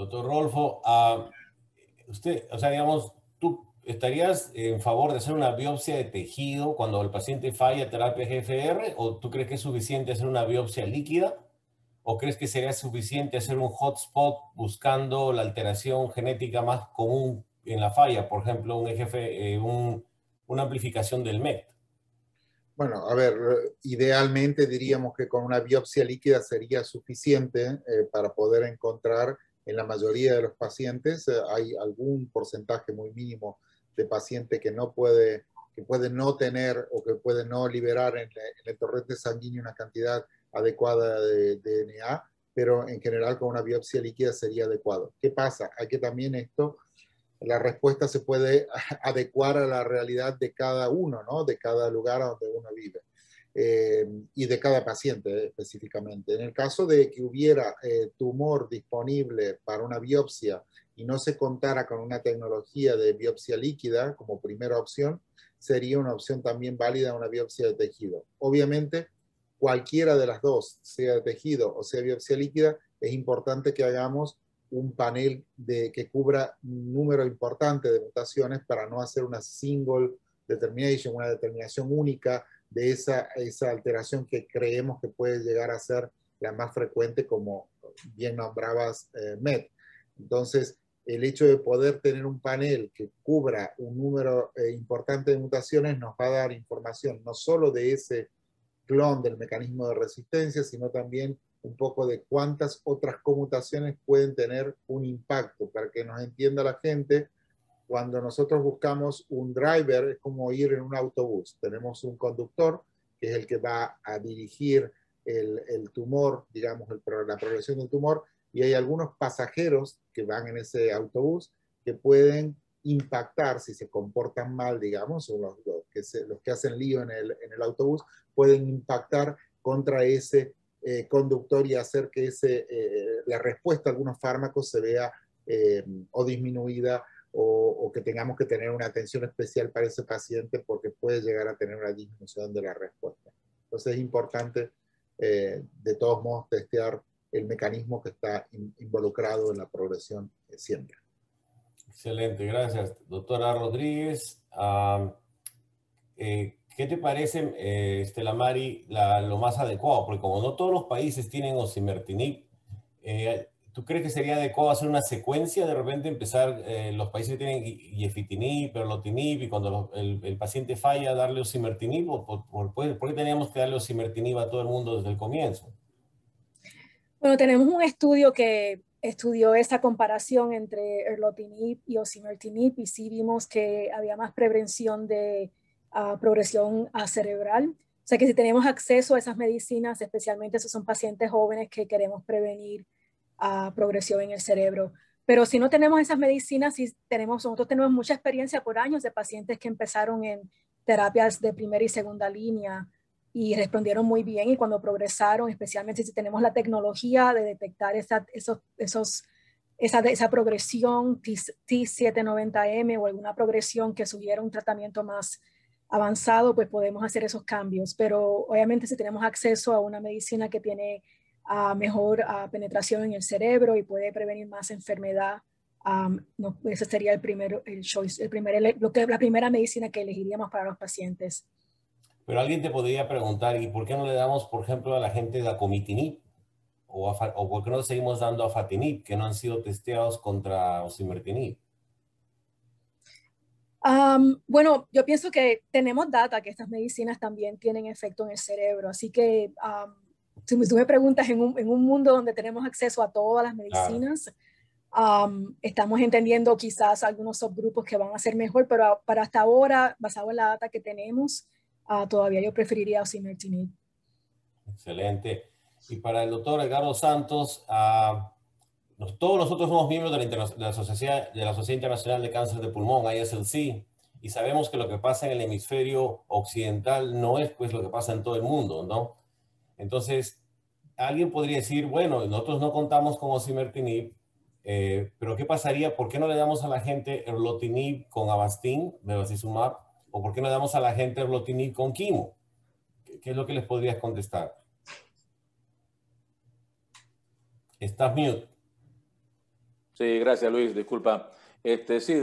Doctor Rolfo, usted, o sea, digamos, ¿tú estarías en favor de hacer una biopsia de tejido cuando el paciente falla terapia GFR? ¿O tú crees que es suficiente hacer una biopsia líquida? ¿O crees que sería suficiente hacer un hotspot buscando la alteración genética más común en la falla? Por ejemplo, un EGF, una amplificación del MET. Bueno, a ver, idealmente diríamos que con una biopsia líquida sería suficiente para poder encontrar en la mayoría de los pacientes, hay algún porcentaje muy mínimo de pacientes que puede no tener o que puede no liberar en el torrente sanguíneo una cantidad adecuada de DNA, pero en general con una biopsia líquida sería adecuado. ¿Qué pasa? Hay que también la respuesta se puede adecuar a la realidad de cada uno, ¿no? De cada lugar donde uno vive y de cada paciente específicamente. En el caso de que hubiera tumor disponible para una biopsia y no se contara con una tecnología de biopsia líquida como primera opción, sería una opción también válida una biopsia de tejido. Obviamente, cualquiera de las dos, sea de tejido o sea biopsia líquida, es importante que hagamos un panel que cubra un número importante de mutaciones para no hacer una single determination, una determinación única de esa alteración que creemos que puede llegar a ser la más frecuente, como bien nombrabas, MET. Entonces, el hecho de poder tener un panel que cubra un número importante de mutaciones nos va a dar información no solo de ese clon del mecanismo de resistencia, sino también un poco de cuántas otras conmutaciones pueden tener un impacto. Para que nos entienda la gente, cuando nosotros buscamos un driver, es como ir en un autobús. Tenemos un conductor, que es el que va a dirigir el tumor, digamos, la progresión del tumor, y hay algunos pasajeros que van en ese autobús que pueden impactar si se comportan mal, digamos, o los que hacen lío en el autobús, pueden impactar contra ese conductor y hacer que la respuesta a algunos fármacos se vea o disminuida o que tengamos que tener una atención especial para ese paciente porque puede llegar a tener una disminución de la respuesta. Entonces es importante de todos modos testear el mecanismo que está involucrado en la progresión siempre. Excelente, gracias. Doctora Rodríguez, ¿qué te parece, Estela Mari, lo más adecuado? Porque como no todos los países tienen osimertinib, ¿tú crees que sería adecuado hacer una secuencia? De repente empezar, los países tienen gefitinib, erlotinib, y cuando el paciente falla, darle osimertinib, ¿por qué teníamos que darle osimertinib a todo el mundo desde el comienzo? Bueno, tenemos un estudio que estudió esa comparación entre erlotinib y osimertinib y sí vimos que había más prevención de progresión cerebral. O sea que si tenemos acceso a esas medicinas, especialmente si son pacientes jóvenes que queremos prevenir progresión en el cerebro. Pero si no tenemos esas medicinas, nosotros tenemos mucha experiencia por años de pacientes que empezaron en terapias de primera y segunda línea y respondieron muy bien, y cuando progresaron, especialmente si tenemos la tecnología de detectar esa progresión T790M o alguna progresión que sugiera un tratamiento más avanzado, pues podemos hacer esos cambios. Pero obviamente si tenemos acceso a una medicina que tiene mejor penetración en el cerebro y puede prevenir más enfermedad, no, ese sería la primera medicina que elegiríamos para los pacientes. Pero alguien te podría preguntar, ¿y por qué no le damos, por ejemplo, a la gente dacomitinib? ¿O por qué no seguimos dando afatinib, que no han sido testeados contra osimertinib? Bueno, yo pienso que tenemos data que estas medicinas también tienen efecto en el cerebro, así que si tú me preguntas en un mundo donde tenemos acceso a todas las medicinas, estamos entendiendo quizás algunos subgrupos que van a ser mejor, pero para hasta ahora, basado en la data que tenemos, todavía yo preferiría osimertinib. Excelente. Y para el doctor Edgardo Santos, todos nosotros somos miembros de la Sociedad Internacional de Cáncer de Pulmón, ISLC, y sabemos que lo que pasa en el hemisferio occidental no es pues lo que pasa en todo el mundo, ¿no? Entonces, alguien podría decir, bueno, nosotros no contamos con osimertinib, pero ¿qué pasaría? ¿Por qué no le damos a la gente erlotinib con Avastin, bevacizumab, o por qué no le damos a la gente erlotinib con quimo? ¿Qué es lo que les podrías contestar? Estás mute. Sí, gracias Luis, disculpa. Sí,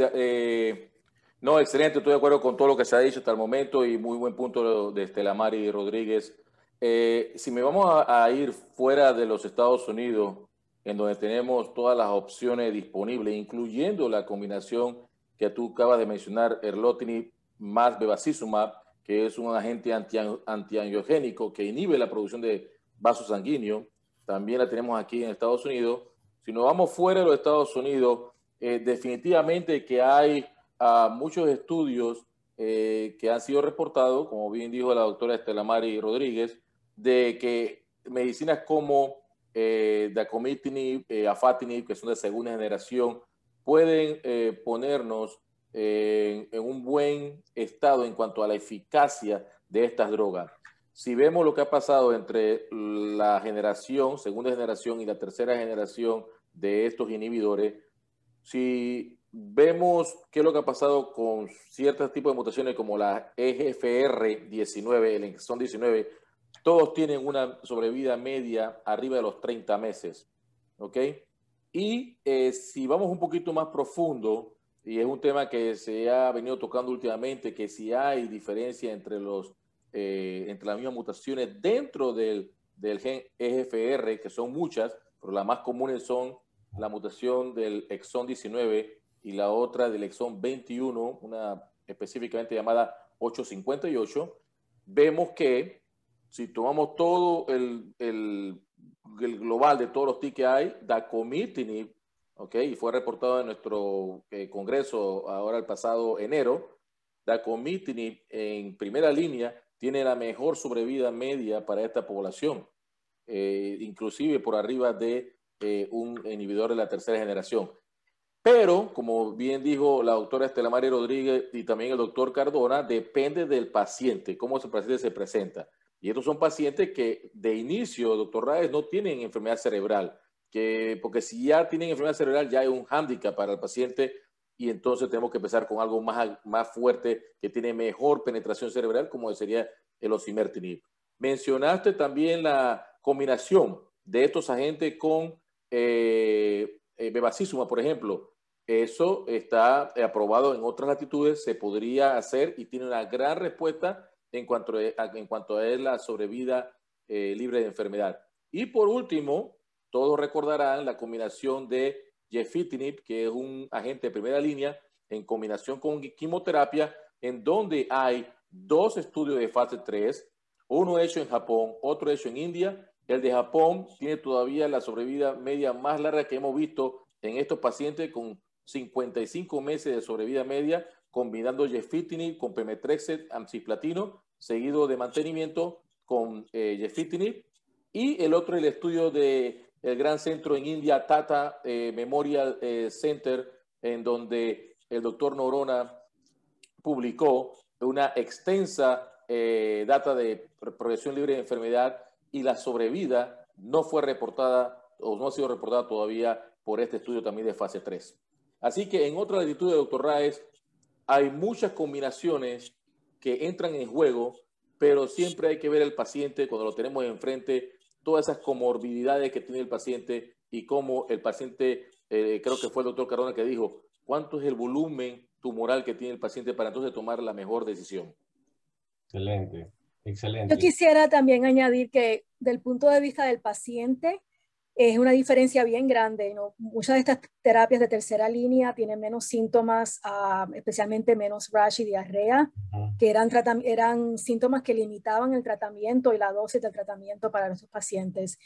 no, excelente, estoy de acuerdo con todo lo que se ha dicho hasta el momento y muy buen punto de Estela Mari Rodríguez. Si me vamos a ir fuera de los Estados Unidos, en donde tenemos todas las opciones disponibles, incluyendo la combinación que tú acabas de mencionar, erlotinib más bevacizumab, que es un agente antiangiogénico que inhibe la producción de vasos sanguíneos, también la tenemos aquí en Estados Unidos. Si nos vamos fuera de los Estados Unidos, definitivamente que hay muchos estudios que han sido reportados, como bien dijo la doctora Estela Mari Rodríguez, de que medicinas como dacomitinib, afatinib, que son de segunda generación, pueden ponernos en un buen estado en cuanto a la eficacia de estas drogas. Si vemos lo que ha pasado entre la generación, segunda generación y la tercera generación de estos inhibidores, si vemos qué es lo que ha pasado con ciertos tipos de mutaciones como la EGFR19, el exón 19, todos tienen una sobrevida media arriba de los 30 meses, ¿ok? Y si vamos un poquito más profundo, y es un tema que se ha venido tocando últimamente, que si hay diferencia entre entre las mismas mutaciones dentro del gen EGFR, que son muchas, pero las más comunes son la mutación del exón 19 y la otra del exón 21, una específicamente llamada 858, vemos que si tomamos todo el global de todos los TIC que hay, dacomitinib, ¿ok? Y fue reportado en nuestro congreso ahora el pasado enero, dacomitinib en primera línea tiene la mejor sobrevida media para esta población, inclusive por arriba de un inhibidor de la tercera generación. Pero, como bien dijo la doctora Estela Mari Rodríguez y también el doctor Cardona, depende del paciente, cómo ese paciente se presenta. Y estos son pacientes que de inicio, doctor Raez, no tienen enfermedad cerebral, porque si ya tienen enfermedad cerebral ya hay un hándicap para el paciente y entonces tenemos que empezar con algo más fuerte que tiene mejor penetración cerebral, como sería el osimertinib. Mencionaste también la combinación de estos agentes con bevacizumab, por ejemplo. Eso está aprobado en otras latitudes, se podría hacer y tiene una gran respuesta en cuanto a la sobrevida libre de enfermedad. Y por último, todos recordarán la combinación de gefitinib, que es un agente de primera línea, en combinación con quimioterapia, en donde hay dos estudios de fase 3, uno hecho en Japón, otro hecho en India. El de Japón tiene todavía la sobrevida media más larga que hemos visto en estos pacientes, con 55 meses de sobrevida media, combinando gefitinib con pemetrexed, cisplatina, seguido de mantenimiento con gefitinib. Y el otro, el estudio del gran centro en India, Tata Memorial Center, en donde el doctor Noronha publicó una extensa data de progresión libre de enfermedad, y la sobrevida no fue reportada o no ha sido reportada todavía por este estudio también de fase 3. Así que en otra latitud de doctor Raez hay muchas combinaciones que entran en juego, pero siempre hay que ver al paciente cuando lo tenemos enfrente, todas esas comorbilidades que tiene el paciente y cómo el paciente, creo que fue el doctor Cardona que dijo, cuánto es el volumen tumoral que tiene el paciente para entonces tomar la mejor decisión. Excelente, excelente. Yo quisiera también añadir que del punto de vista del paciente es una diferencia bien grande, ¿no? Muchas de estas terapias de tercera línea tienen menos síntomas, especialmente menos rash y diarrea, que eran síntomas que limitaban el tratamiento y la dosis del tratamiento para nuestros pacientes.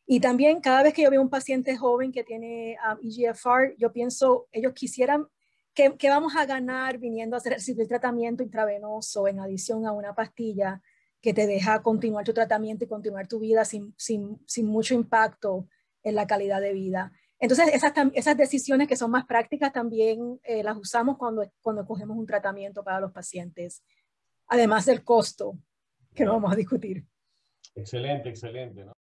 Y también cada vez que yo veo un paciente joven que tiene EGFR, yo pienso, ellos quisieran, ¿qué vamos a ganar viniendo a hacer el tratamiento intravenoso en adición a una pastilla que te deja continuar tu tratamiento y continuar tu vida sin mucho impacto en la calidad de vida? Entonces, esas decisiones que son más prácticas también las usamos cuando cogemos un tratamiento para los pacientes, además del costo que no vamos a discutir. Excelente, excelente, ¿no?